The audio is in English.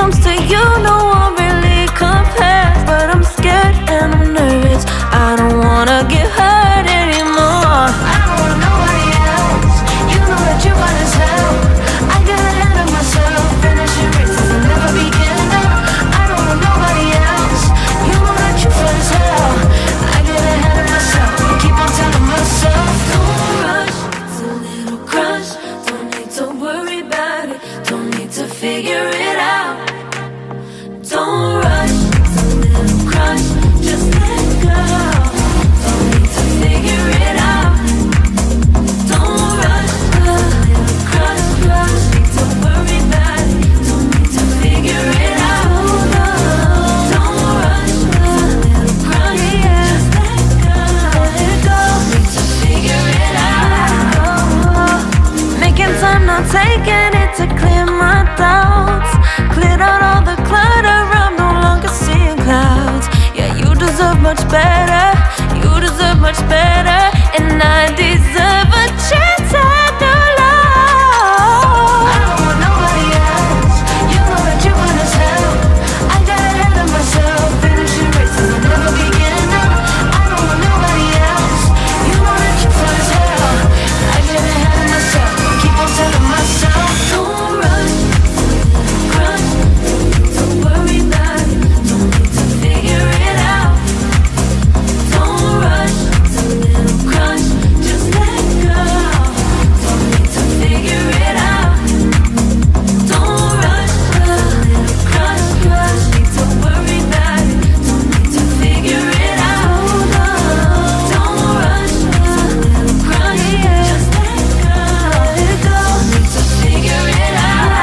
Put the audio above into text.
comes to you, no one really compares. But I'm scared and I'm nervous, I don't wanna get hurt anymore. I don't want nobody else, you know that you run as hell. I get ahead of myself, finishing races and never begin up. I don't want nobody else, you know that you run as hell. I get ahead of myself, keep on telling myself, don't rush, it's a little crush. Don't need to worry about it, don't need to figure it out. Don't rush, it's a little crush, just let go. Don't need to figure it out. Don't rush, a little crush, don't need to worry about it, don't need to figure it out. Don't rush, a little crush, just let go. Don't need to figure it out. Making time, not taking it to clear my thoughts. Cleared out all the clutter, I'm no longer seeing clouds. Yeah, you deserve much better, you deserve much better, and I deserve a chance at new love. I don't want nobody else, you know that you run as hell. I got ahead of myself, finishing races and never begin up. I don't want nobody else, you know that you run as hell. I get ahead of myself, keep on telling myself, don't rush, crush, don't worry about it, don't need to figure it out. Don't rush, it's a little crush, just let go. Don't need to figure it out. Don't rush, a little crush, need to worry about it, don't need to figure it out. Don't rush, a little crush, just let go. Don't need to figure it out.